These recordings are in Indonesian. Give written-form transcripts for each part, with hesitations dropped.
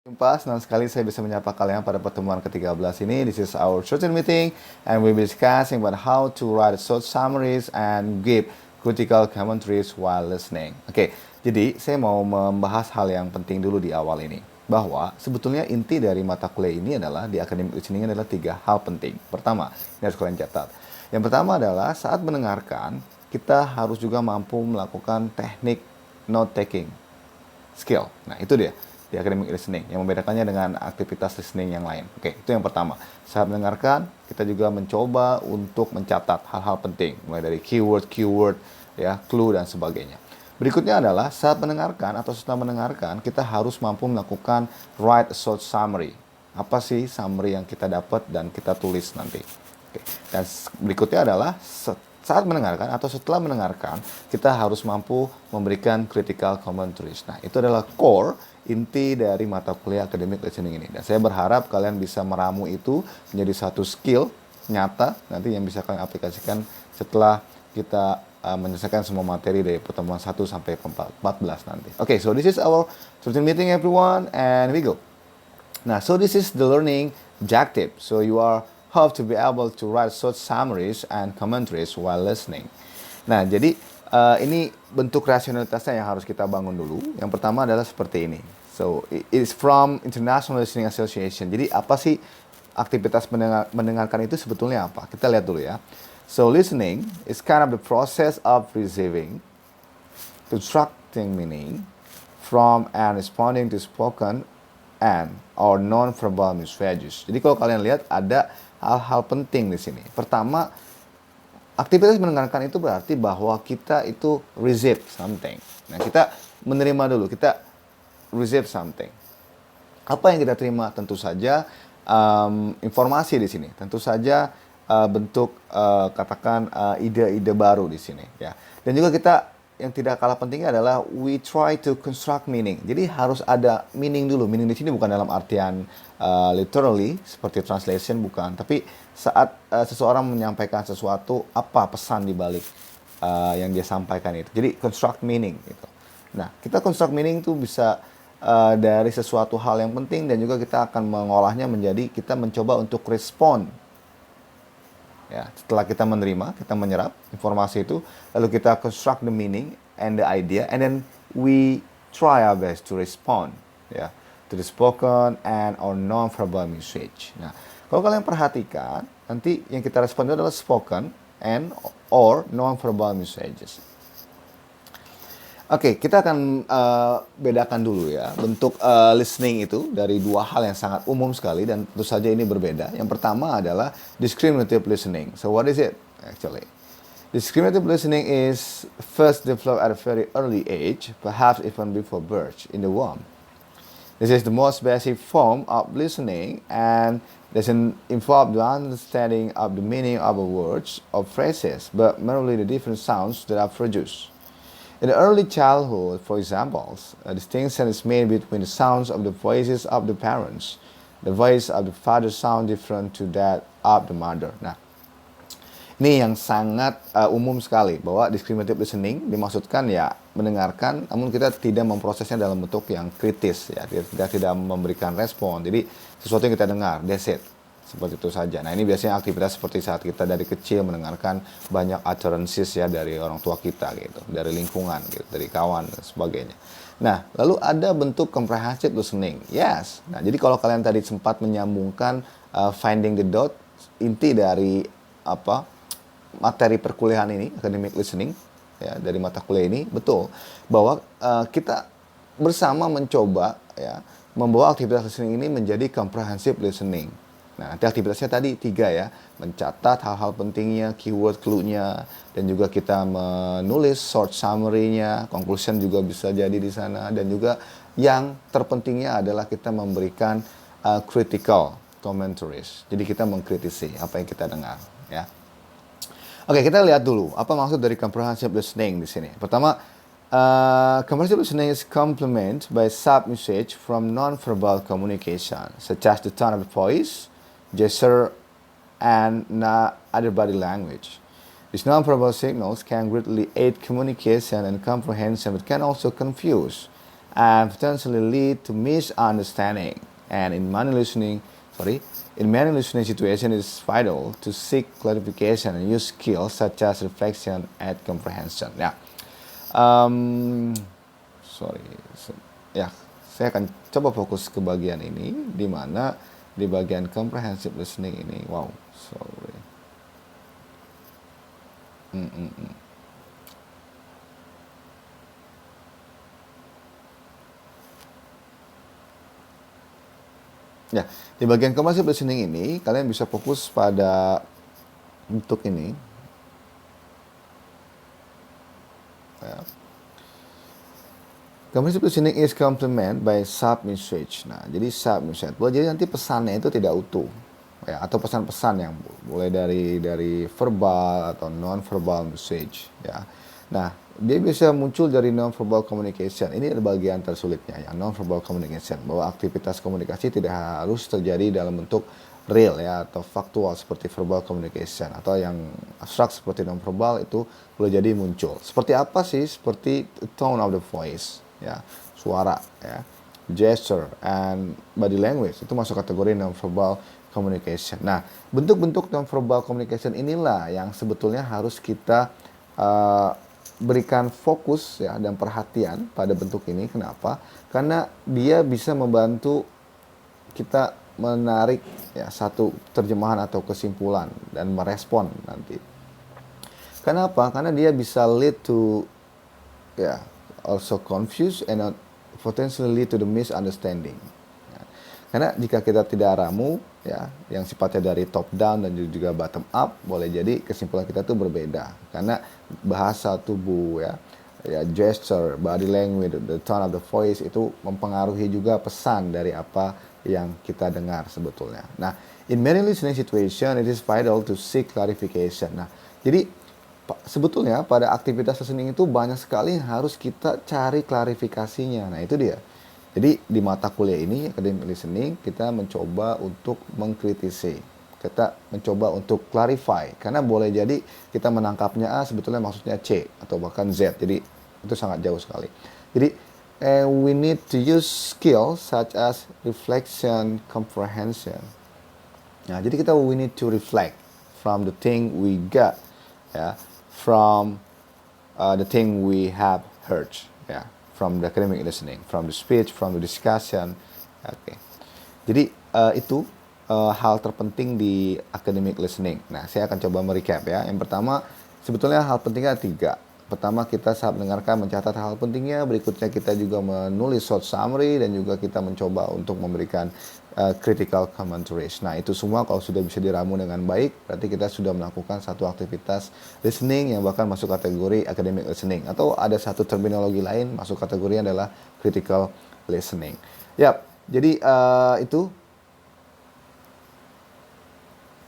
Jumpa, senang sekali saya bisa menyapa kalian pada pertemuan ke-13 ini. This is our short meeting and we'll be discussing about how to write short summaries and give critical commentaries while listening. Oke, jadi saya mau membahas hal yang penting dulu di awal ini. Bahwa sebetulnya inti dari mata kuliah ini adalah di academic listening adalah 3 hal penting. Pertama, ini harus kalian catat. Yang pertama adalah saat mendengarkan, kita harus juga mampu melakukan teknik note taking skill. Nah, itu dia di academic listening yang membedakannya dengan aktivitas listening yang lain. Oke, itu yang pertama. Saat mendengarkan, kita juga mencoba untuk mencatat hal-hal penting, mulai dari keyword, ya, clue dan sebagainya. Berikutnya adalah saat mendengarkan atau setelah mendengarkan, kita harus mampu melakukan write a short summary. Apa sih summary yang kita dapat dan kita tulis nanti. Oke. Dan berikutnya adalah saat mendengarkan atau setelah mendengarkan, kita harus mampu memberikan critical commentaries. Nah, itu adalah core inti dari mata kuliah academic listening ini. Dan saya berharap kalian bisa meramu itu menjadi satu skill nyata nanti yang bisa kalian aplikasikan setelah kita menyelesaikan semua materi dari pertemuan 1 sampai 14 nanti. Okay, so this is our short meeting everyone and we go. Nah, so this is the learning objective. So you are have to be able to write short summaries and commentaries while listening. Nah, jadi ini bentuk rasionalitasnya yang harus kita bangun dulu. Yang pertama adalah seperti ini. So, it is from International Listening Association. Jadi, apa sih aktivitas mendengarkan itu sebetulnya apa? Kita lihat dulu ya. So, listening is kind of the process of receiving, constructing meaning from and responding to spoken and or non-verbal messages. Jadi kalau kalian lihat ada hal-hal penting di sini. Pertama, aktivitas mendengarkan itu berarti bahwa kita itu receive something. Nah, kita menerima dulu, kita receive something. Apa yang kita terima? Tentu saja informasi di sini. Tentu saja bentuk katakan ide-ide baru di sini. Ya. Dan juga kita yang tidak kalah pentingnya adalah we try to construct meaning. Jadi harus ada meaning dulu. Meaning di sini bukan dalam artian literally seperti translation, bukan. Tapi saat seseorang menyampaikan sesuatu, apa pesan di balik yang dia sampaikan itu. Jadi construct meaning gitu. Nah, kita construct meaning itu bisa dari sesuatu hal yang penting dan juga kita akan mengolahnya menjadi kita mencoba untuk respond. Ya, setelah kita menerima, kita menyerap informasi itu, lalu kita construct the meaning and the idea, and then we try our best to respond, ya, to the spoken and or non-verbal message. Nah, kalau kalian perhatikan, nanti yang kita respon itu adalah spoken and or non-verbal messages. Oke, kita akan bedakan dulu ya bentuk listening itu dari dua hal yang sangat umum sekali dan tentu saja ini berbeda. Yang pertama adalah discriminative listening. So what is it actually? Discriminative listening is first developed at a very early age, perhaps even before birth in the womb. This is the most basic form of listening and doesn't involve the understanding of the meaning of the words or phrases, but merely the different sounds that are produced. In the early childhood, for example, a distinction is made between the sounds of the voices of the parents. The voice of the father sound different to that of the mother. Nah, ini yang sangat umum sekali bahwa discriminative listening dimaksudkan ya mendengarkan, namun kita tidak memprosesnya dalam bentuk yang kritis ya, kita tidak memberikan respon. Jadi sesuatu yang kita dengar, that's it. Seperti itu saja. Nah, ini biasanya aktivitas seperti saat kita dari kecil mendengarkan banyak utterances ya dari orang tua kita gitu, dari lingkungan gitu, dari kawan dan sebagainya. Nah, lalu ada bentuk comprehensive listening. Yes. Nah, jadi kalau kalian tadi sempat menyambungkan finding the dot, inti dari apa materi perkuliahan ini, academic listening ya dari mata kuliah ini, betul bahwa kita bersama mencoba ya membawa aktivitas listening ini menjadi comprehensive listening. Nah, nanti aktivitasnya tadi 3 ya, mencatat hal-hal pentingnya, keyword, clue-nya, dan juga kita menulis short summary-nya, conclusion juga bisa jadi di sana, dan juga yang terpentingnya adalah kita memberikan critical commentaries. Jadi kita mengkritisi apa yang kita dengar, ya. Oke, kita lihat dulu apa maksud dari comprehensive listening di sini. Pertama, comprehensive listening is complemented by sub-message from non-verbal communication, such as the tone of the voice, gesture, and other body language. These non-verbal signals can greatly aid communication and comprehension, but can also confuse and potentially lead to misunderstanding. And in many listening situations, it is vital to seek clarification and use skills such as reflection and comprehension. Ya, um, sorry, ya, saya akan coba fokus ke bagian ini, di mana di bagian comprehensive listening ini, wow, sorry. Ya, di bagian comprehensive listening ini, kalian bisa fokus pada bentuk ini. Ya. Comprehensive listening is complement by sub-message. Nah, jadi sub-message. Jadi nanti pesannya itu tidak utuh. Ya, atau pesan-pesan yang mulai dari verbal atau non-verbal message. Ya. Nah, dia bisa muncul dari non-verbal communication. Ini adalah bagian tersulitnya, yang non-verbal communication. Bahwa aktivitas komunikasi tidak harus terjadi dalam bentuk real ya, atau faktual seperti verbal communication. Atau yang abstrak seperti non-verbal itu boleh jadi muncul. Seperti apa sih? Seperti tone of the voice, ya, suara, ya, gesture, and body language. Itu masuk kategori non-verbal communication. Nah, bentuk-bentuk non-verbal communication inilah yang sebetulnya harus kita berikan fokus ya dan perhatian pada bentuk ini. Kenapa? Karena dia bisa membantu kita menarik ya satu terjemahan atau kesimpulan dan merespon nanti. Kenapa? Karena dia bisa lead to ya also confuse and potentially lead to the misunderstanding. Ya. Karena jika kita tidak ramu ya yang sifatnya dari top down dan juga bottom up, boleh jadi kesimpulan kita itu berbeda karena bahasa tubuh ya gesture, body language, the tone of the voice itu mempengaruhi juga pesan dari apa yang kita dengar sebetulnya. Nah, in many listening situation it is vital to seek clarification. Nah, jadi sebetulnya pada aktivitas listening itu banyak sekali yang harus kita cari klarifikasinya. Nah, itu dia. Jadi di mata kuliah ini, academic listening, kita mencoba untuk mengkritisi. Kita mencoba untuk clarify. Karena boleh jadi kita menangkapnya A, sebetulnya maksudnya C, atau bahkan Z. Jadi itu sangat jauh sekali. Jadi we need to use skills such as reflection, comprehension. Nah, jadi we need to reflect from the thing we got, ya, from the thing we have heard, ya. From the academic listening, from the speech, from the discussion. Oke. Jadi itu hal terpenting di academic listening. Nah, saya akan coba merecap ya. Yang pertama, sebetulnya hal pentingnya 3. Pertama, kita saat mendengarkan mencatat hal pentingnya. Berikutnya, kita juga menulis short summary dan juga kita mencoba untuk memberikan critical commentaries. Nah, itu semua kalau sudah bisa diramu dengan baik, berarti kita sudah melakukan satu aktivitas listening yang bahkan masuk kategori academic listening. Atau ada satu terminologi lain masuk kategori adalah critical listening. Yap, jadi itu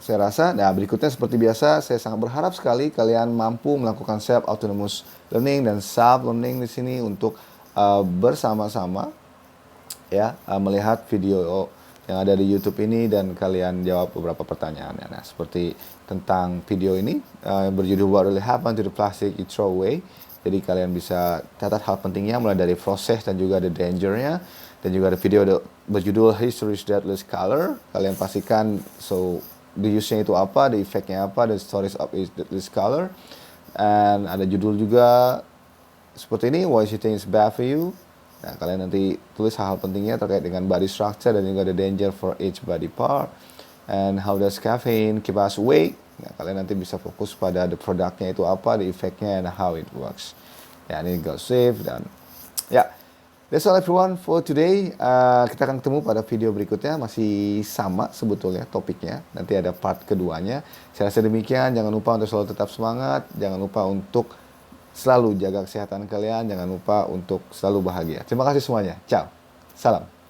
saya rasa. Nah, berikutnya seperti biasa, saya sangat berharap sekali kalian mampu melakukan self autonomous learning dan self learning di sini untuk bersama-sama ya melihat video yang ada di YouTube ini dan kalian jawab beberapa pertanyaan. Nah, seperti tentang video ini berjudul What Really Happened to the Plastic You Throw Away. Jadi kalian bisa catat hal pentingnya mulai dari proses dan juga ada danger-nya. Dan juga ada video berjudul History is Deadliest Color. Kalian pastikan the use-nya itu apa, the effect-nya apa, the stories of this color. And ada judul juga seperti ini, Why You Think It's Bad For You. Nah, kalian nanti tulis hal-hal pentingnya terkait dengan body structure dan juga the danger for each body part. And how does caffeine keep us awake. Nah, kalian nanti bisa fokus pada the produknya itu apa, the effect-nya, and how it works. Ya, ini go safe dan ya. That's all everyone for today. Kita akan ketemu pada video berikutnya. Masih sama sebetulnya topiknya. Nanti ada part keduanya. Saya rasa demikian. Jangan lupa untuk selalu tetap semangat. Jangan lupa untuk selalu jaga kesehatan kalian. Jangan lupa untuk selalu bahagia. Terima kasih semuanya. Ciao. Salam.